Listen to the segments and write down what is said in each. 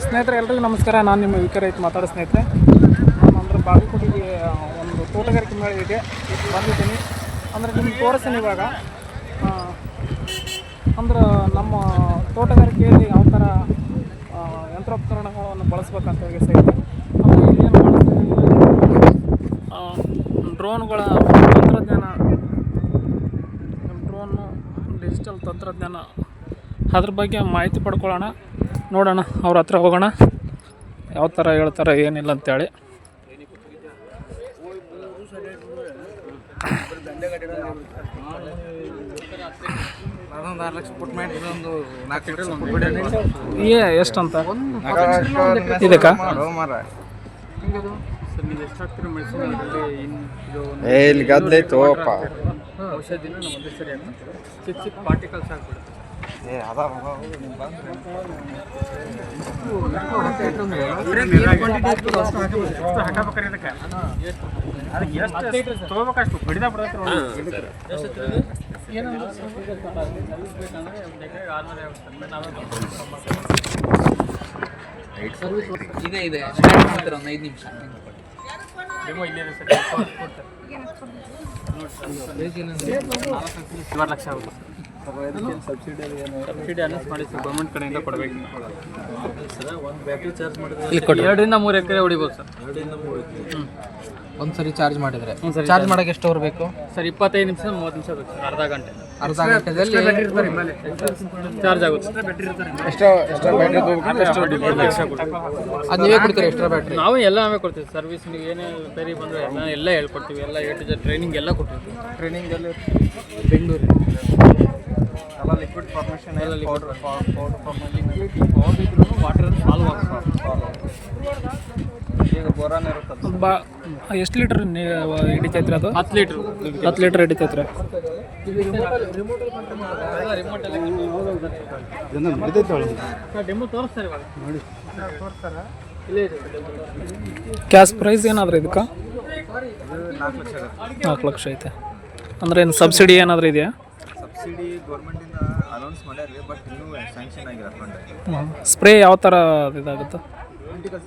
ಸ್ನೇಹಿತರೆ ಎಲ್ರಿಗೂ ನಮಸ್ಕಾರ. ನಾನು ನಿಮ್ಮ ವಿಕರೈತ್ ಮಾತಾಡೋ ಸ್ನೇಹಿತರೆ. ನಾನು ಅಂದರೆ ಬಾಗಲಕೋಟೆಗೆ ಒಂದು ತೋಟಗಾರಿಕೆ ಮೇಳಿಗೆ ಬಂದಿದ್ದೀನಿ. ಅಂದರೆ ನಿಮ್ಗೆ ತೋರಿಸ್ತೀನಿ ಇವಾಗ. ಅಂದ್ರೆ ನಮ್ಮ ತೋಟಗಾರಿಕೆಯಲ್ಲಿ ಯಾವ ಥರ ಯಂತ್ರೋಪಕರಣಗಳನ್ನು ಬಳಸ್ಬೇಕಂತ ಹೇಳಿ ಸಹಿತ ಆಮೇಲೆ ಏನು ಬಳಸ್ತೀವಿ, ಡ್ರೋನ್ಗಳ ತಂತ್ರಜ್ಞಾನ, ಡ್ರೋನು ಡಿಜಿಟಲ್ ತಂತ್ರಜ್ಞಾನ ಅದ್ರ ಬಗ್ಗೆ ಮಾಹಿತಿ ಪಡ್ಕೊಳ್ಳೋಣ. ನೋಡೋಣ, ಅವ್ರ ಹತ್ರ ಹೋಗೋಣ, ಯಾವ ಥರ ಹೇಳ್ತಾರೆ ಏನಿಲ್ಲ ಅಂತೇಳಿ. ಎಷ್ಟಂತ ಇದಕ್ಕ ಔಷಧಿನ ಒಂದೇ ಸರಿ ಚಿಕ್ಕ ಪಾರ್ಟಿಕಲ್ಸ್ ಆಗ್ಬಿಡುತ್ತೆ. ಇದೆ 5 ನಿಮಿಷ ಲಕ್ಷ ಆಗುತ್ತೆ. ಸಬ್ಸಿಡಿ ಅನೌನ್ಸ್ ಮಾಡಿ ಸರ್, ಗೌರ್ಮೆಂಟ್ ಕಡೆಯಿಂದ ಕೊಡಬೇಕು. 2 ರಿಂದ 3 ಎಕರೆ ಹೊಡಿಬೋದು ಸರ್. 2 ರಿಂದ 3 ಒಂದು ಸರಿ ಚಾರ್ಜ್ ಮಾಡಿದರೆ ಚಾರ್ಜ್ ಮಾಡೋಕ್ಕೆ ಎಷ್ಟು ಅವರ್ ಬೇಕು? ಸರ್ 25 ನಿಮಿಷ 30 ನಿಮಿಷ ಬೇಕು ಸರ್. ಅರ್ಧ ಗಂಟೆದಲ್ಲಿ ಚಾರ್ಜ್ ಆಗುತ್ತೆ. ಅದು ನೀವೇ ಕೊಡ್ತೀರಾ ಎಕ್ಸ್ಟ್ರಾ ಬ್ಯಾಟ್ರಿ? ನಾವು ಎಲ್ಲ ನಾವೇ ಕೊಡ್ತೀವಿ. ಸರ್ವಿಸ್ ನೀವು ಏನೇ ಬೇರೆ ಬಂದರೆ ಎಲ್ಲ ಹೇಳ್ಕೊಡ್ತೀವಿ. ಎಲ್ಲ A to Z ಟ್ರೈನಿಂಗ್ ಎಲ್ಲ ಕೊಟ್ಟಿರ್ತೀವಿ. ಟ್ರೈನಿಂಗಲ್ಲಿ ಬೆಂಗಳೂರು ಎಲ್ಲ ಲಿಕ್ವಿಡ್ ಫಾರ್ಮೇಷನ್ ಎಲ್ಲ ಪೌಡರ್ ಯಾವುದಿದ್ರೂ ವಾಟರ್ ಸಾಲ್ವ್ ಈಗ ಬೋರಾನ್ ಇರುತ್ತೆ. ಎಷ್ಟು ಲೀಟ್ರ್ ಹಿಡಿತೈತ್ರಿ ಅದು? 10 ಲೀಟ್ರ್ ಹಿಡಿತೈತ್ರಿ. ಡೆಮೋ ತೋರಿಸ್ತಾರೆ ಇವಾಗ ನೋಡಿ. ಕ್ಯಾಶ್ ಪ್ರೈಸ್ ಏನಾದ್ರೂ ಇದಕ್ಕೆ? 4 ಲಕ್ಷ ಐತೆ. ಅಂದ್ರೆ ಏನು ಸಬ್ಸಿಡಿ ಏನಾದರೂ ಇದೆಯಾ? ಸಬ್ಸಿಡಿ ಗೌರ್ಮೆಂಟಿಂದ ಅನೌನ್ಸ್ ಮಾಡ್ಯಾರ, ಬಟ್ ಇನ್ನೂ ಸ್ಯಾಂಕ್ಷನ್ ಆಗಿಲ್ಲ ಫಂಡ್. ಸ್ಪ್ರೇ ಯಾವ ಥರ ಇದಾಗುತ್ತೆ?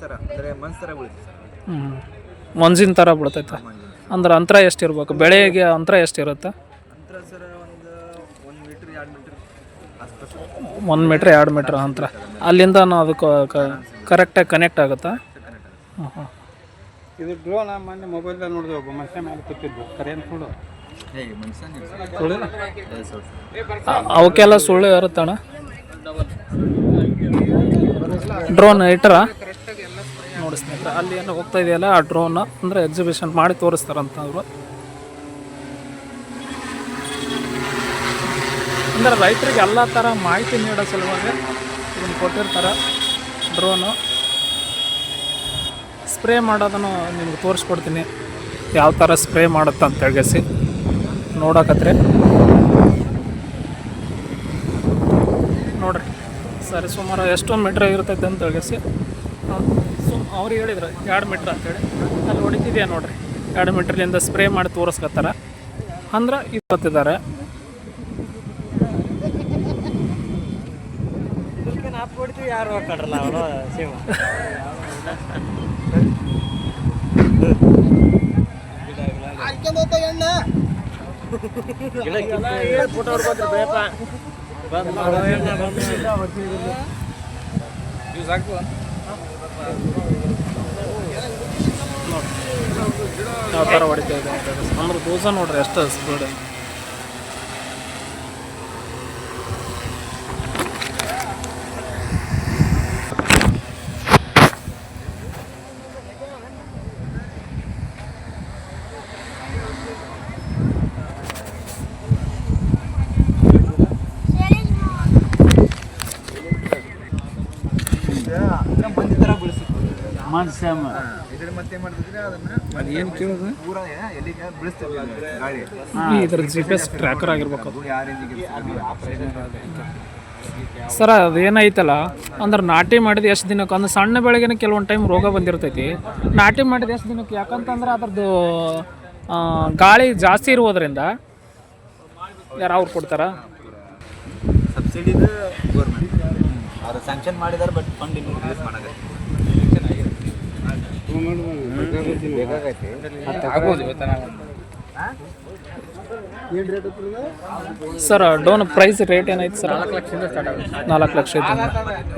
ಥರ ಅಂದರೆ ಮನ್ಸ್ ಥರ ಬೀಳುತ್ತೆ ಸರ್. ಮಂಜಿನ ಥರ ಬೀಳ್ತೈತೆ. ಅಂದ್ರೆ ಅಂತರ ಎಷ್ಟು ಇರ್ಬೇಕು? ಬೆಳೆಗೆ ಅಂತರ ಎಷ್ಟು ಇರುತ್ತೆ? ಅಂತರ ಸರ್ ಒಂದು 1 ಮೀಟ್ರ್ 2 ಮೀಟ್ರ್ ಆಸ್ಪಾಸ್. 1 ಮೀಟ್ರ್ 2 ಮೀಟ್ರ್ ಅಂತರ. ಅಲ್ಲಿಂದ ಅದಕ್ಕೆ ಕರೆಕ್ಟಾಗಿ ಕನೆಕ್ಟ್ ಆಗುತ್ತಾ? ಹಾಂ. ಇದು ಡ್ರೋನ್ ಮೊನ್ನೆ ಮೊಬೈಲ್ದಾಗ ನೋಡಿದೆ, ಒಬ್ಬ ಮನುಷ್ಯ ಮೇಲೆ ಕೂತಿದ್ದು. ಕರೆಯನ್ ಸುಳ್ಳು ಅವಕ್ಕೆಲ್ಲ ಸುಳ್ಳು ಇರುತ್ತಣ್ಣ. ಡ್ರೋನ್ ಇಟ್ಟರ ನೋಡಿ ಸ್ನೇಹಿತರೆ, ಅಲ್ಲಿ ಏನೋ ಹೋಗ್ತಾ ಇದೆಯಲ್ಲ ಆ ಡ್ರೋನ್, ಅಂದರೆ ಎಕ್ಸಿಬಿಷನ್ ಮಾಡಿ ತೋರಿಸ್ತಾರಂತ ಅವರು. ಅಂದರೆ ರೈತರಿಗೆ ಎಲ್ಲ ಥರ ಮಾಹಿತಿ ನೀಡೋ ಸಲುವಾಗಿ ಇದನ್ನು ಕೊಟ್ಟಿರ್ತಾರೆ. ಡ್ರೋನು ಸ್ಪ್ರೇ ಮಾಡೋದನ್ನು ನಿಮ್ಗೆ ತೋರಿಸ್ಕೊಡ್ತೀನಿ, ಯಾವ ಥರ ಸ್ಪ್ರೇ ಮಾಡುತ್ತೆ ಅಂತ ಹೇಳಿಸಿ ನೋಡಕತ್ರಿ. ನೋಡ್ರಿ ಸರಿ, ಸುಮಾರು ಎಷ್ಟೊಂದು ಮೀಟ್ರ್ ಇರ್ತೈತೆ ಅಂತ ಹೇಳಿಸಿ ಅವ್ರು ಹೇಳಿದ್ರು 2 ಮೀಟ್ರ್ ಅಂತೇಳಿ. ಅಲ್ಲಿ ಹೊಡಿತಿದ್ಯಾ ನೋಡ್ರಿ, 2 ಮೀಟ್ರ್ಲಿಂದ ಸ್ಪ್ರೇ ಮಾಡಿ ತೋರಿಸ್ಕೊತಾರೆ. ಅಂದ್ರೆ ಇಪ್ಪತ್ತಿದ್ದಾರೆ. ಯಾರು ಹೋಗ್ತಾರಲ್ಲ ಅವರು ಸೇವ ಯಾವ ಥರ ಹೊಡಿತಾ ಇದೆ ಅಂತ ಅಂದ್ರೆ ದೋಸ ನೋಡ್ರಿ ಎಷ್ಟು ಸ್ಪೀಡ್. ಇದ್ರ ಮತ್ತೆ ಮಾಡ್ತಿದ್ರೆ ಅದನ್ನ ಏನು ಕೇಳೋದು ಪೂರಾ ಎಲ್ಲಿಗೆ ಬಿಡಿಸ್ತೀವಿ ಗಾಡಿ. ಇದ್ರ GPS ಟ್ರ್ಯಾಕರ್ ಆಗಿರ್ಬೇಕು ಅದು. ಸರ್ ಅದೇನೈತಲ್ಲ ಅಂದ್ರೆ ನಾಟಿ ಮಾಡಿದ ಎಷ್ಟು ದಿನಕ್ಕೆ, ಅಂದ್ರೆ ಸಣ್ಣ ಬೆಳೆಗೆ ಕೆಲವೊಂದು ಟೈಮ್ ರೋಗ ಬಂದಿರ್ತೈತಿ. ನಾಟಿ ಮಾಡಿದ ಎಷ್ಟು ದಿನಕ್ಕೆ, ಯಾಕಂತಂದ್ರೆ ಅದ್ರದ್ದು ಗಾಳಿ ಜಾಸ್ತಿ ಇರುವುದರಿಂದ ಯಾರು ಅವ್ರು ಕೊಡ್ತಾರ ಸಬ್ಸಿಡಿದು ಗೌರ್ಮೆಂಟ್ ಅವರು ಸ್ಯಾಂಕ್ಷನ್ ಮಾಡಿದಾರೆ, ಬಟ್ ಫಂಡ್ ಇನ್ನೂ ರಿಲೀಸ್ ಮಾಡಾಕತ್ತಾರೆ. ಸರ್ ಡೋನ್ ಪ್ರೈಸ್ ರೇಟ್ ಏನೈತೆ ಸರ್? 4 ಲಕ್ಷದಿಂದ ಸ್ಟಾರ್ಟ್ ಆಗುತ್ತೆ. 4 ಲಕ್ಷ ಐತೆ.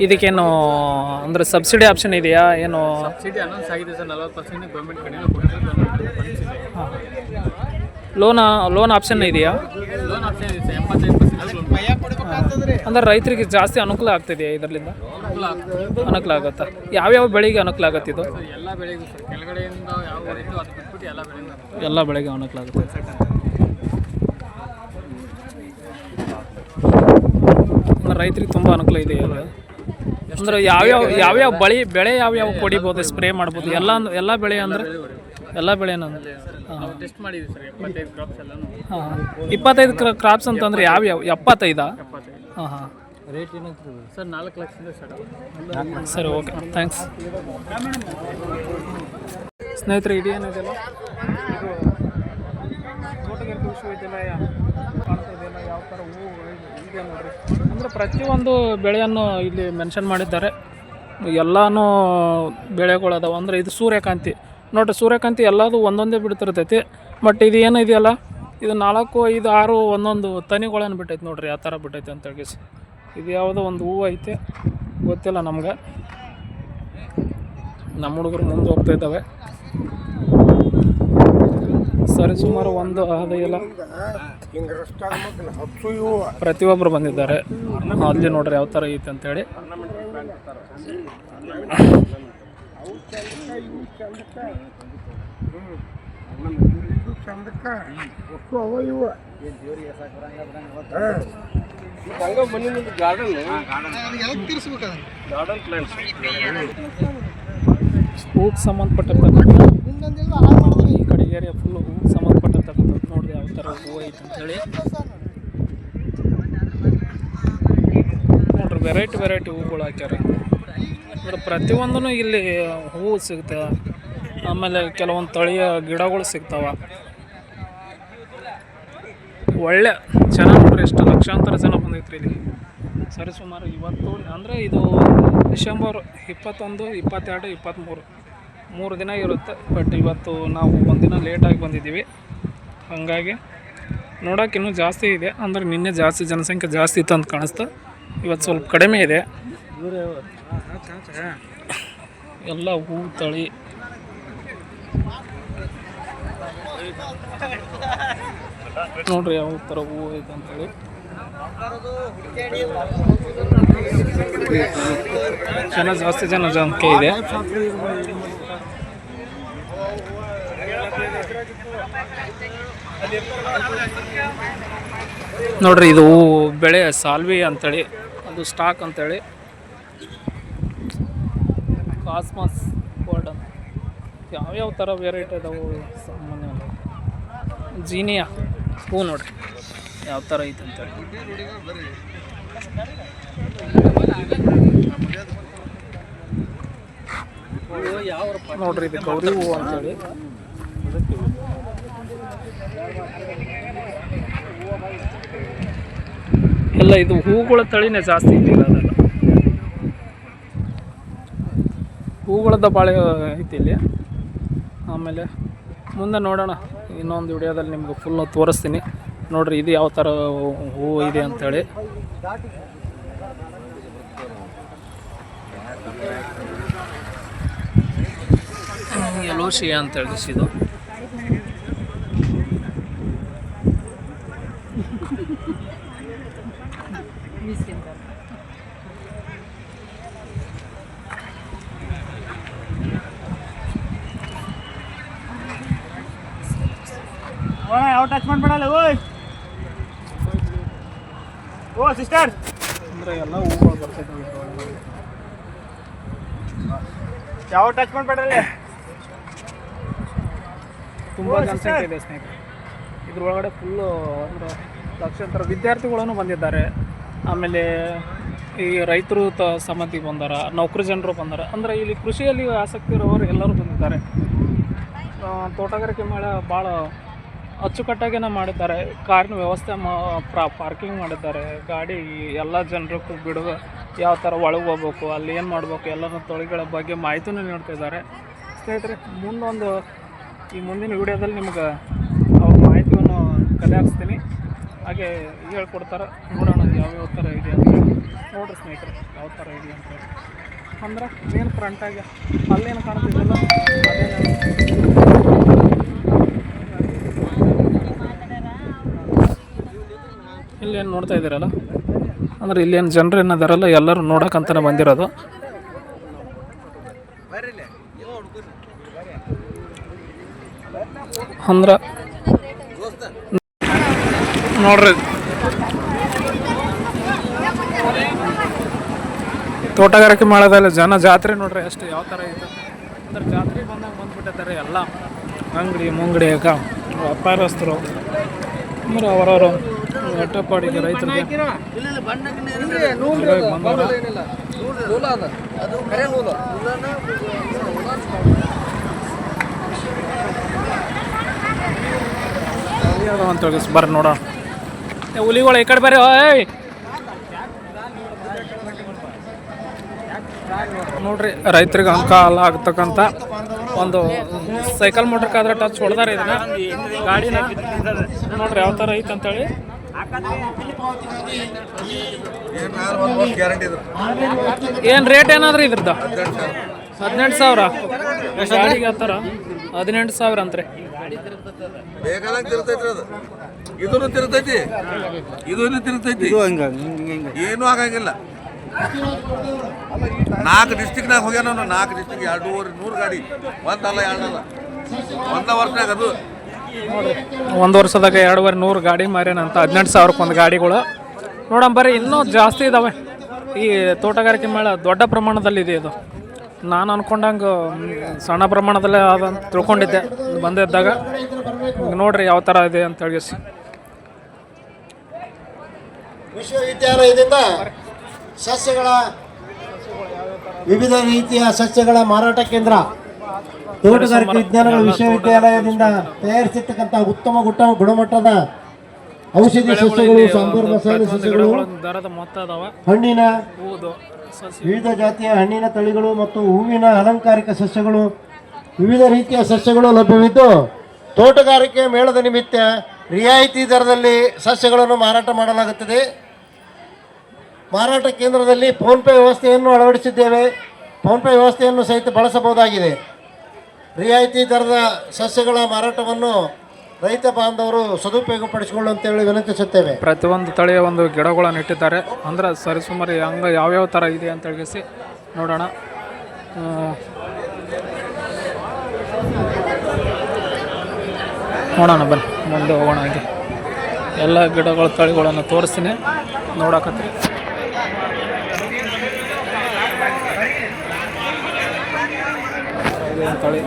ಇದಕ್ಕೇನು ಅಂದರೆ ಸಬ್ಸಿಡಿ ಆಪ್ಷನ್ ಇದೆಯಾ ಏನು? ಸಬ್ಸಿಡಿ ಅನೌನ್ಸ್ ಆಗಿದೆ ಸರ್, 40% ಗೌರ್ಮೆಂಟ್ ಕಡೆಯಿಂದ ಕೊಡ್ತಾರೆ. ಲೋನ್ ಆಪ್ಷನ್ ಇದೆಯಾ? ಲೋನ್ ಆಪ್ಷನ್ ಇದೆ ಸರ್, 75% ಅಂದ್ರೆ ರೈತರಿಗೆ ಜಾಸ್ತಿ ಅನುಕೂಲ ಆಗ್ತಿದೆಯಾ ಇದರಿಂದ? ಅನುಕೂಲ ಆಗುತ್ತಾ? ಯಾವ್ಯಾವ ಬೆಳೆಗೆ ಅನುಕೂಲ ಆಗುತ್ತೆ ಇದು? ಎಲ್ಲ ಬೆಳೆಗೂ ಸರ್, ಕೆಳಗಡೆಯಿಂದ ಯಾವ ರೈತು ಅದು ಬಿಟ್ಬಿಟ್ಟು ಎಲ್ಲ ಬೆಳೆಗೂ ಎಲ್ಲ ಬೆಳೆಗೆ ಅನುಕೂಲ ಆಗುತ್ತೆ. ಅಂದ್ರೆ ರೈತರಿಗೆ ತುಂಬ ಅನುಕೂಲ ಇದೆ ಅದು. ಅಂದ್ರೆ ಯಾವ್ಯಾವ ಬೆಳೆ ಯಾವ್ಯಾವ ಹೊಡಿಬೋದು, ಸ್ಪ್ರೇ ಮಾಡ್ಬೋದು ಎಲ್ಲ ಬೆಳೆ ಅಂದ್ರೆ ಎಲ್ಲ ಬೆಳೆನ? ನಾವು ಟೆಸ್ಟ್ ಮಾಡಿದ್ವಿ ಸರ್, 75 ಕ್ರಾಪ್ಸ್ ಎಲ್ಲನೂ. ಹಾಂ 25 ಕ್ರಾಪ್ಸ್ ಅಂತಂದ್ರೆ ಯಾವ್ಯಾವ? 75? ಹಾಂ ಹಾಂ. ರೇಟ್ ಏನಾಗ್ತದೆ ಸರ್? 4 ಲಕ್ಷದಿಂದ ಸ್ಟಾರ್ಟ್ ಆಗುತ್ತೆ. ಸರಿ, ಓಕೆ, ಥ್ಯಾಂಕ್ಸ್. ಸ್ನೇಹಿತರೆ, ಇದೇನಿದೆಯಲ್ಲ ಇದು ತೋಟಗಾರಿಕೆ ವಿಶ್ವವಿದ್ಯಾಲಯ ಕಾಣ್ತಾ ಇದೆಯಲ್ಲ, ಯಾವ ಥರ ಹೂವು ಇದೆ ನೋಡ್ರಿ. ಅಂದರೆ ಪ್ರತಿಯೊಂದು ಬೆಳೆಯನ್ನು ಇಲ್ಲಿ ಮೆನ್ಷನ್ ಮಾಡಿದ್ದಾರೆ. ಎಲ್ಲನೂ ಬೆಳೆಗಳದಾವ. ಅಂದರೆ ಇದು ಸೂರ್ಯಕಾಂತಿ ನೋಡಿರಿ, ಸೂರ್ಯಕಾಂತಿ ಎಲ್ಲದು ಒಂದೊಂದೇ ಬಿಡ್ತಿರ್ತೈತಿ. ಬಟ್ ಇದು ಏನಿದೆಯಲ್ಲ, ಇದು 4, 5, 6 ಒಂದೊಂದು ತನಿಗಳನ್ನು ಬಿಟ್ಟೈತೆ ನೋಡ್ರಿ, ಯಾವ ಥರ ಬಿಟ್ಟೈತೆ ಅಂತೇಳಿ. ಇದು ಯಾವುದೋ ಒಂದು ಹೂವು ಐತೆ, ಗೊತ್ತಿಲ್ಲ ನಮ್ಗೆ. ನಮ್ಮ ಹುಡುಗರು ಮುಂದೆ ಹೋಗ್ತಾ ಇದ್ದಾವೆ. ಸರಿ, ಸುಮಾರು ಒಂದು ಅದೆಲ್ಲ ಪ್ರತಿಯೊಬ್ಬರು ಬಂದಿದ್ದಾರೆ. ಅಲ್ಲಿ ನೋಡ್ರಿ ಯಾವ ಥರ ಐತೆ ಅಂತೇಳಿ. ಹೂಗೆ ಸಂಬಂಧಪಟ್ಟಿರ್ತಕ್ಕಂಥ ಈ ಕಡೆ ಏರಿಯಾ ಫುಲ್ಲು ಹೂಗೆ ಸಂಬಂಧಪಟ್ಟಿರ್ತಕ್ಕಂಥದ್ದು ನೋಡ್ರಿ ಯಾವ ಥರ ಹೂವು ಐತೆ ಅಂತೇಳಿ. ನೋಡ್ರಿ ವೆರೈಟಿ ಹೂಗಳು ಹಾಕ್ಯಾರ. ಅಂದ್ರೆ ಪ್ರತಿಯೊಂದೂ ಇಲ್ಲಿ ಹೂವು ಸಿಗುತ್ತೆ. ಆಮೇಲೆ ಕೆಲವೊಂದು ತಳಿಯ ಗಿಡಗಳು ಸಿಗ್ತಾವ. ಒಳ್ಳೆ ಚೆನ್ನಾಗಿ ನೋಡ್ರಿ, ಎಷ್ಟು ಲಕ್ಷಾಂತರ ಜನ ಬಂದೈತ್ರಿ ಇಲ್ಲಿ. ಸರಿ, ಸುಮಾರು ಇವತ್ತು ಅಂದರೆ ಇದು ಡಿಸೆಂಬರ್ 21, 22, 23 3 ದಿನ ಇರುತ್ತೆ. ಬಟ್ ಇವತ್ತು ನಾವು ಒಂದಿನ ಲೇಟಾಗಿ ಬಂದಿದ್ದೀವಿ. ಹಾಗಾಗಿ ನೋಡೋಕೆ ಇನ್ನೂ ಜಾಸ್ತಿ ಇದೆ. ಅಂದರೆ ನಿನ್ನೆ ಜಾಸ್ತಿ ಜನಸಂಖ್ಯೆ ಜಾಸ್ತಿ ಇತ್ತು ಅಂತ ಕಾಣಿಸ್ತು. ಇವತ್ತು ಸ್ವಲ್ಪ ಕಡಿಮೆ ಇದೆ. ಎಲ್ಲ ಹೂ ತಳಿ ನೋಡ್ರಿ ಯಾವ ಥರ ಹೂವು ಐತೆ ಅಂತೇಳಿ. ಜಾಸ್ತಿ ಜನಸಂಖ್ಯೆ ಇದೆ. ನೋಡ್ರಿ, ಇದು ಬೆಳೆ ಸಾಲ್ವಿ ಅಂತೇಳಿ, ಅದು ಸ್ಟಾಕ್ ಅಂತೇಳಿ. ಕಾಸ್ಮಸ್ ಗಾರ್ಡನ್ ಯಾವ್ಯಾವ ಥರ ವೆರೈಟಿ ಅದಾವು ಸಾಮಾನ್ಯ. ಜೀನಿಯಾ ಹೂ ನೋಡ್ರಿ ಯಾವ ಥರ ಐತೆ ಅಂತೇಳಿ. ನೋಡ್ರಿ, ಇದು ಗೌರಿ ಹೂವು ಅಂತೇಳಿ. ಎಲ್ಲ ಇದು ಹೂಗಳ ತಳಿನೇ ಜಾಸ್ತಿ ಇರೋದಲ್ಲ. ಹೂಗಳದ್ದು ಭಾಳ ಐತಿ ಇಲ್ಲಿ. ಆಮೇಲೆ ಮುಂದೆ ನೋಡೋಣ, ಇನ್ನೊಂದು ವಿಡಿಯೋದಲ್ಲಿ ನಿಮ್ಗೆ ಫುಲ್ ತೋರಿಸ್ತೀನಿ. ನೋಡ್ರಿ, ಇದು ಯಾವ ಥರ ಹೂವು ಇದೆ ಅಂಥೇಳಿ. ಎಲೋಶಿಯಾ ಅಂತೇಳಿ ಇದು. ಯಾವ ಟಚ್ ಮಾಡ್ಬೇಡಲ್ಲ ಓ ಸಿಸ್ಟರ್. ಅಂದರೆ ಎಲ್ಲ ಹೂಗಳು ಬರ್ತೈತೆ. ಯಾವ ಟಚ್ ಮಾಡ್ಬೇಡಲ್ಲ. ತುಂಬ ಜನಸಂಖ್ಯೆ ಇದೆ ಸ್ನೇಹಿತರೆ. ಇದ್ರೊಳಗಡೆ ಫುಲ್ಲು ಅಂದರೆ ಲಕ್ಷಾಂತರ ವಿದ್ಯಾರ್ಥಿಗಳನ್ನು ಬಂದಿದ್ದಾರೆ. ಆಮೇಲೆ ಈ ರೈತರು ಸಂಬಂಧಿಗೆ ಬಂದಾರ, ನೌಕರಿ ಜನರು ಬಂದಾರ. ಅಂದರೆ ಇಲ್ಲಿ ಕೃಷಿಯಲ್ಲಿ ಆಸಕ್ತಿ ಇರೋರು ಎಲ್ಲರೂ ಬಂದಿದ್ದಾರೆ. ತೋಟಗಾರಿಕೆ ಮೇಳ ಭಾಳ ಅಚ್ಚುಕಟ್ಟಾಗಿನ ಮಾಡಿದ್ದಾರೆ. ಕಾರಿನ ವ್ಯವಸ್ಥೆ ಪಾರ್ಕಿಂಗ್ ಮಾಡಿದ್ದಾರೆ. ಗಾಡಿ ಎಲ್ಲ ಜನರಿಗೂ ಬಿಡುವ ಯಾವ ಥರ ಒಳಗೆ ಹೋಗ್ಬೇಕು, ಅಲ್ಲಿ ಏನು ಮಾಡಬೇಕು, ಎಲ್ಲರ ತಳಿಗಳ ಬಗ್ಗೆ ಮಾಹಿತಿನೂ ನೀಡ್ತಿದ್ದಾರೆ. ಸ್ನೇಹಿತರೆ ಮುಂದೊಂದು ಈ ಮುಂದಿನ ವಿಡಿಯೋದಲ್ಲಿ ನಿಮ್ಗೆ ಅವ್ರ ಮಾಹಿತಿಯನ್ನು ಕಲೆ ಹಾಕ್ಸ್ತೀನಿ, ಹಾಗೆ ಹೇಳ್ಕೊಡ್ತಾರೆ. ನೋಡೋಣ ಯಾವ್ಯಾವ ಥರ ಇದೆ ಅಂತ ನೋಡ್ರಿ ಸ್ನೇಹಿತರೆ, ಯಾವ ಥರ ಇದೆ ಅಂತ ಹೇಳಿ. ಅಂದ್ರೆ ಏನು ಫ್ರಂಟಾಗಿ ಅಲ್ಲೇನು ಕಾಣ್ತಿದ್ದಲ್ಲ ಇಲ್ಲೇನು ನೋಡ್ತಾ ಇದ್ದೀರಲ್ಲ, ಅಂದ್ರೆ ಇಲ್ಲೇನು ಜನರು ಏನದಾರಲ್ಲ ಎಲ್ಲರೂ ನೋಡೋಕ್ಕಂತಲೇ ಬಂದಿರೋದು. ಅಂದ್ರೆ ನೋಡ್ರಿ ತೋಟಗಾರಿಕೆ ಮೇಳದಲ್ಲಿ ಜನ ಜಾತ್ರೆ ನೋಡ್ರಿ ಅಷ್ಟು ಯಾವ ಥರ ಐತೆ ಅಂದ್ರೆ ಜಾತ್ರೆ ಬಂದಾಗ ಬಂದುಬಿಟ್ಟಿದ್ದಾರೆ ಎಲ್ಲ ಅಂಗಡಿ ಮುಂಗಡಿ ವ್ಯಾಪಾರಸ್ಥರು ಅಂದ್ರೆ ಅವರವರು ಎಟ್ಟಪಾಡಿಗೆ ರೈತರಿಗೆ ಅಂತ ಬರ್ರಿ ನೋಡೋಣ. ಹುಲಿಗಳು ಈ ಕಡೆ ಬರ್ರಿ. ಓಯ್ ನೋಡ್ರಿ ರೈತರಿಗೆ ಅನುಕೂಲ ಆಗ್ತಕ್ಕಂಥ ಒಂದು ಸೈಕಲ್ ಮೋಟ್ರಕ್ಕಾದ್ರೆ ಟಚ್ ಹೊಡೆದಾರೆ ಇದನ್ನ ಗಾಡಿನ ನೋಡ್ರಿ ಯಾವ ಥರ ಐತೆ ಅಂತೇಳಿ. ಏನು ರೇಟ್ ಏನಾದ್ರೂ ಇದ್ರದ್ದು 18,000 ಗಾಡಿಗೆ ಆ ಥರ 18,000 ಅಂತ್ರಿ. ಬೇಕಾದಂಗೆ ತಿರುತೈತಿ ಅದು, ಇದನ್ನು ತಿರುತೈತಿ, ಇದನ್ನು ತಿರುತೈತಿ, ಏನೂ ಆಗಂಗಿಲ್ಲ. 4 ಡಿಸ್ಟಿಕ್ನಾಗ ಹೋಗ್ಯಾನ, 4 ಡಿಸ್ಟಿಕ್ 200 ಗಾಡಿ, ಒಂದಲ್ಲ ಎರಡಲ್ಲ, ಒಂದ ವರ್ಷನಾಗ ಅದು ನೋಡ್ರಿ ಒಂದು ವರ್ಷದಾಗ 200 ಗಾಡಿ ಮಾರ್ಯಾನಂತ 18,000ಕ್ಕೆ ಒಂದು ಗಾಡಿಗಳು. ನೋಡೋಣ ಬರ್ರಿ, ಇನ್ನೂ ಜಾಸ್ತಿ ಇದ್ದಾವೆ. ಈ ತೋಟಗಾರಿಕೆ ಮೇಳ ದೊಡ್ಡ ಪ್ರಮಾಣದಲ್ಲಿದೆ ಇದು. ನಾನು ಅಂದ್ಕೊಂಡಂಗೆ ಸಣ್ಣ ಪ್ರಮಾಣದಲ್ಲೇ ಅದಂತ ತಿಳ್ಕೊಂಡಿದ್ದೆ ಬಂದಿದ್ದಾಗ. ನೋಡ್ರಿ ಯಾವ ಥರ ಇದೆ ಅಂತ ಹೇಳಿ. ವಿಶ್ವವಿದ್ಯಾಲಯದಿಂದ ಸಸ್ಯಗಳ ವಿವಿಧ ರೀತಿಯ ಸಸ್ಯಗಳ ಮಾರಾಟ ಕೇಂದ್ರ, ತೋಟಗಾರಿಕೆ ವಿಜ್ಞಾನಗಳ ವಿಶ್ವವಿದ್ಯಾಲಯದಿಂದ ತಯಾರಿಸಿರ್ತಕ್ಕಂಥ ಉತ್ತಮ ಗುಣಮಟ್ಟದ ಔಷಧಿ ಸಸ್ಯಗಳು, ಸಾಂಬಾರು ಮಸಾಲೆ ಸಸ್ಯಗಳು, ಹಣ್ಣಿನ ವಿವಿಧ ಜಾತಿಯ ಹಣ್ಣಿನ ತಳಿಗಳು ಮತ್ತು ಹೂವಿನ ಅಲಂಕಾರಿಕ ಸಸ್ಯಗಳು, ವಿವಿಧ ರೀತಿಯ ಸಸ್ಯಗಳು ಲಭ್ಯವಿದ್ದು ತೋಟಗಾರಿಕೆ ಮೇಳದ ನಿಮಿತ್ತ ರಿಯಾಯಿತಿ ದರದಲ್ಲಿ ಸಸ್ಯಗಳನ್ನು ಮಾರಾಟ ಮಾಡಲಾಗುತ್ತದೆ. ಮಾರಾಟ ಕೇಂದ್ರದಲ್ಲಿ ಫೋನ್ಪೇ ವ್ಯವಸ್ಥೆಯನ್ನು ಅಳವಡಿಸಿದ್ದೇವೆ. ಫೋನ್ಪೇ ವ್ಯವಸ್ಥೆಯನ್ನು ಸಹಿತ ಬಳಸಬಹುದಾಗಿದೆ. ರಿಯಾಯಿತಿ ದರದ ಸಸ್ಯಗಳ ಮಾರಾಟವನ್ನು ರೈತ ಬಾಂಧವರು ಸದುಪಯೋಗಪಡಿಸಿಕೊಳ್ಳುವಂತೇಳಿ ವಿನಂತಿಸುತ್ತೇವೆ. ಪ್ರತಿಯೊಂದು ತಳಿಯ ಒಂದು ಗಿಡಗಳನ್ನು ಇಟ್ಟಿದ್ದಾರೆ. ಅಂದ್ರೆ ಸರಿಸುಮಾರು ಹಂಗೆ ಯಾವ್ಯಾವ ಥರ ಇದೆ ಅಂತ ಹೇಳಿಸಿ ನೋಡೋಣ. ನೋಡೋಣ ಬನ್ನಿ, ಮುಂದೆ ಹೋಗೋಣ. ಹಾಗೆ ಎಲ್ಲ ಗಿಡಗಳ ತಳಿಗಳನ್ನು ತೋರಿಸ್ತೀನಿ, ನೋಡಕತ್ರಿ. ತಳಿ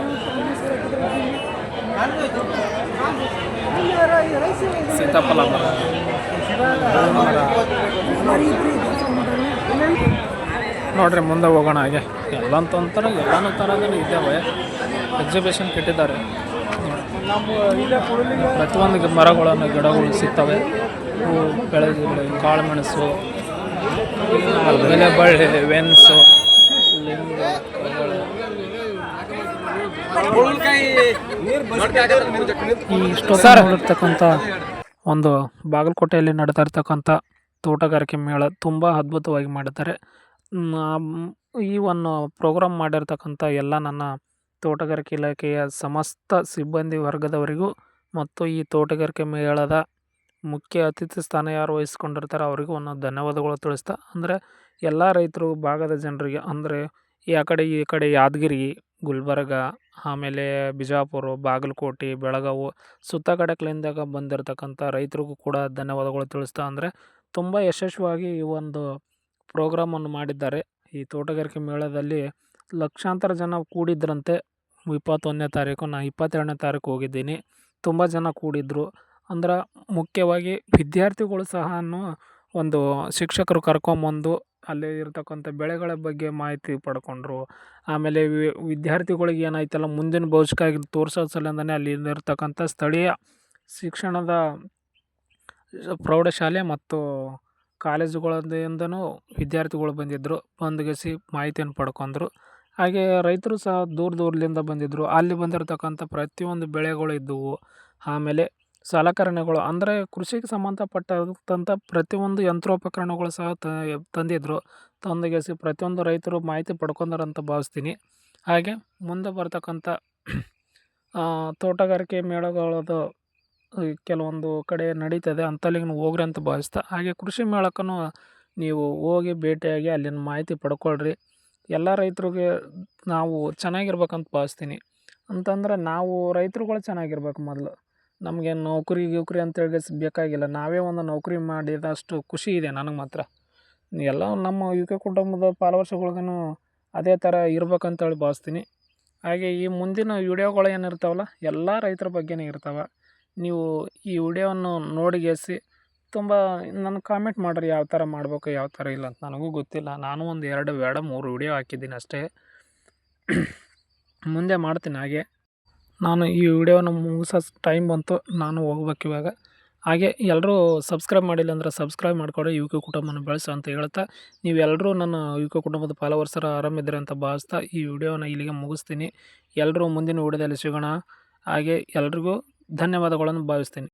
ಸೀತಾಫಲ ಮರ, ನೋಡ್ರಿ ಮುಂದೆ ಹೋಗೋಣ. ಹಾಗೆ ಎಲ್ಲಂತಂತಾರೆ ಎಲ್ಲನೂ ಥರದೂ ಇದ್ದಾವೆ. ಎಕ್ಸಿಬಿಷನ್ ಕೆಟ್ಟಿದ್ದಾರೆ. ಪ್ರತಿಯೊಂದು ಮರಗಳನ್ನು ಗಿಡಗಳು ಸಿಗ್ತವೆ. ಹೂ ಬೆಳೆಗಳು, ಕಾಳುಮೆಣಸು, ಬೆಲೆಬಳ್ಳಿ, ವೆನ್ಸು, ಲಿಂಗ, ಇರ್ತಕ್ಕಂಥ ಒಂದು ಬಾಗಲಕೋಟೆಯಲ್ಲಿ ನಡೀತಾ ಇರ್ತಕ್ಕಂಥ ತೋಟಗಾರಿಕೆ ಮೇಳ ತುಂಬ ಅದ್ಭುತವಾಗಿ ಮಾಡಿದ್ದಾರೆ. ಈ ಒಂದು ಪ್ರೋಗ್ರಾಮ್ ಮಾಡಿರ್ತಕ್ಕಂಥ ಎಲ್ಲ ನನ್ನ ತೋಟಗಾರಿಕೆ ಇಲಾಖೆಯ ಸಮಸ್ತ ಸಿಬ್ಬಂದಿ ವರ್ಗದವರಿಗೂ ಮತ್ತು ಈ ತೋಟಗಾರಿಕೆ ಮೇಳದ ಮುಖ್ಯ ಅತಿಥಿ ಸ್ಥಾನ ಯಾರು ವಹಿಸ್ಕೊಂಡಿರ್ತಾರೆ ಅವರಿಗೂ ಒಂದು ಧನ್ಯವಾದಗಳು ತಿಳಿಸ್ತಾ, ಅಂದರೆ ಎಲ್ಲ ರೈತರು ಭಾಗದ ಜನರಿಗೆ, ಅಂದರೆ ಈ ಕಡೆ ಯಾದಗಿರಿ, ಗುಲ್ಬರ್ಗ, ಆಮೇಲೆ ಬಿಜಾಪುರ, ಬಾಗಲಕೋಟೆ, ಬೆಳಗಾವಿ ಸುತ್ತ ಕಡೆಗಳಿಂದಾಗ ಬಂದಿರತಕ್ಕಂಥ ರೈತರಿಗೂ ಕೂಡ ಧನ್ಯವಾದಗಳು ತಿಳಿಸ್ತಾ, ಅಂದರೆ ತುಂಬ ಯಶಸ್ವಿಯಾಗಿ ಈ ಒಂದು ಪ್ರೋಗ್ರಾಮನ್ನು ಮಾಡಿದ್ದಾರೆ. ಈ ತೋಟಗಾರಿಕೆ ಮೇಳದಲ್ಲಿ ಲಕ್ಷಾಂತರ ಜನ ಕೂಡಿದ್ರಂತೆ. 21ನೇ ತಾರೀಕು, ನಾನು 22ನೇ ತಾರೀಕು ಹೋಗಿದ್ದೀನಿ. ತುಂಬ ಜನ ಕೂಡಿದ್ರು. ಅಂದ್ರೆ ಮುಖ್ಯವಾಗಿ ವಿದ್ಯಾರ್ಥಿಗಳು ಸಹ ಒಂದು ಶಿಕ್ಷಕರು ಕರ್ಕೊಂಬಂದು ಅಲ್ಲಿ ಇರ್ತಕ್ಕಂಥ ಬೆಳೆಗಳ ಬಗ್ಗೆ ಮಾಹಿತಿ ಪಡ್ಕೊಂಡ್ರು. ಆಮೇಲೆ ವಿದ್ಯಾರ್ಥಿಗಳಿಗೆ ಏನಾಯ್ತಲ್ಲ ಮುಂದಿನ ಭವಿಷ್ಯಕ್ಕಾಗಿ ತೋರಿಸೋ ಸಲಿಂದನೇ ಅಲ್ಲಿ ಇರ್ತಕ್ಕಂಥ ಸ್ಥಳೀಯ ಶಿಕ್ಷಣದ ಪ್ರೌಢಶಾಲೆ ಮತ್ತು ಕಾಲೇಜುಗಳಿಂದನೂ ವಿದ್ಯಾರ್ಥಿಗಳು ಬಂದಿದ್ದರು. ಬಂದುಗಿಸಿ ಮಾಹಿತಿಯನ್ನು ಪಡ್ಕೊಂಡ್ರು. ಹಾಗೆ ರೈತರು ಸಹ ದೂರದಿಂದ ಬಂದಿದ್ದರು. ಅಲ್ಲಿ ಬಂದಿರತಕ್ಕಂಥ ಪ್ರತಿಯೊಂದು ಬೆಳೆಗಳು ಇದ್ದವು. ಆಮೇಲೆ ಸಲಕರಣೆಗಳು ಅಂದರೆ ಕೃಷಿಗೆ ಸಂಬಂಧಪಟ್ಟಂಥ ಪ್ರತಿಯೊಂದು ಯಂತ್ರೋಪಕರಣಗಳು ಸಹ ತಂದಿದ್ದರು. ತಂದುಗೆಸಿ ಪ್ರತಿಯೊಂದು ರೈತರು ಮಾಹಿತಿ ಪಡ್ಕೊಂಡಾರಂತ ಭಾವಿಸ್ತೀನಿ. ಹಾಗೆ ಮುಂದೆ ಬರ್ತಕ್ಕಂಥ ತೋಟಗಾರಿಕೆ ಮೇಳಗಳದು ಕೆಲವೊಂದು ಕಡೆ ನಡೀತದೆ, ಅಂಥಲ್ಲಿಗೂ ಹೋಗ್ರಿ ಅಂತ ಭಾವಿಸ್ತಾ, ಹಾಗೆ ಕೃಷಿ ಮೇಳಕ್ಕೂ ನೀವು ಹೋಗಿ ಭೇಟಿಯಾಗಿ ಅಲ್ಲಿನ ಮಾಹಿತಿ ಪಡ್ಕೊಳ್ರಿ. ಎಲ್ಲ ರೈತರಿಗೆ ನಾವು ಚೆನ್ನಾಗಿರ್ಬೇಕಂತ ಭಾವಿಸ್ತೀನಿ. ಅಂತಂದ್ರೆ ನಾವು ರೈತರುಗಳು ಚೆನ್ನಾಗಿರ್ಬೇಕು ಮೊದಲು. ನಮಗೇನು ನೌಕರಿ ಅಂತೇಳಿ ಬೇಕಾಗಿಲ್ಲ. ನಾವೇ ಒಂದು ನೌಕರಿ ಮಾಡಿದಷ್ಟು ಖುಷಿ ಇದೆ ನನಗೆ ಮಾತ್ರ. ಎಲ್ಲ ನಮ್ಮ ಯುಕೆ ಕುಟುಂಬದ ಫಾಲೋವರ್ಸ್ಗಳ್ಗೂ ಅದೇ ಥರ ಇರ್ಬೇಕಂತೇಳಿ ಭಾವಿಸ್ತೀನಿ. ಹಾಗೆ ಈ ಮುಂದಿನ ವಿಡಿಯೋಗಳು ಏನಿರ್ತಾವಲ್ಲ ಎಲ್ಲ ರೈತರ ಬಗ್ಗೆನೇ ಇರ್ತಾವೆ. ನೀವು ಈ ವಿಡಿಯೋವನ್ನು ನೋಡಿಗೆಸಿ ತುಂಬ ನನಗೆ ಕಾಮೆಂಟ್ ಮಾಡಿರಿ, ಯಾವ ಥರ ಮಾಡಬೇಕು ಯಾವ ಥರ ಇಲ್ಲ ಅಂತ. ನನಗೂ ಗೊತ್ತಿಲ್ಲ, ನಾನು ಒಂದು 2-3 ವಿಡಿಯೋ ಹಾಕಿದ್ದೀನಿ ಅಷ್ಟೇ. ಮುಂದೆ ಮಾಡ್ತೀನಿ. ಹಾಗೆ ನಾನು ಈ ವಿಡಿಯೋನ ಮುಗಿಸೋ ಟೈಮ್ ಬಂತು, ನಾನು ಹೋಗ್ಬೇಕು ಇವಾಗ. ಹಾಗೆ ಎಲ್ಲರೂ ಸಬ್ಸ್ಕ್ರೈಬ್ ಮಾಡಿಲ್ಲ ಅಂದರೆ ಸಬ್ಸ್ಕ್ರೈಬ್ ಮಾಡಿಕೊಡಿ, ಯುಕೆ ಕುಟುಂಬನ ಬೆಳೆಸು ಅಂತ ಹೇಳ್ತಾ, ನೀವೆಲ್ಲರೂ ನನ್ನ ಯುಕೆ ಕುಟುಂಬದ ಫಾಲೋವರ್ಸರ ಆರಾಮಿದ್ದೀರಿ ಅಂತ ಭಾವಿಸ್ತಾ ಈ ವಿಡಿಯೋನ ಇಲ್ಲಿಗೆ ಮುಗಿಸ್ತೀನಿ. ಎಲ್ಲರೂ ಮುಂದಿನ ವಿಡಿಯೋದಲ್ಲಿ ಸಿಗೋಣ. ಹಾಗೆ ಎಲ್ರಿಗೂ ಧನ್ಯವಾದಗಳನ್ನು ಭಾವಿಸ್ತೀನಿ.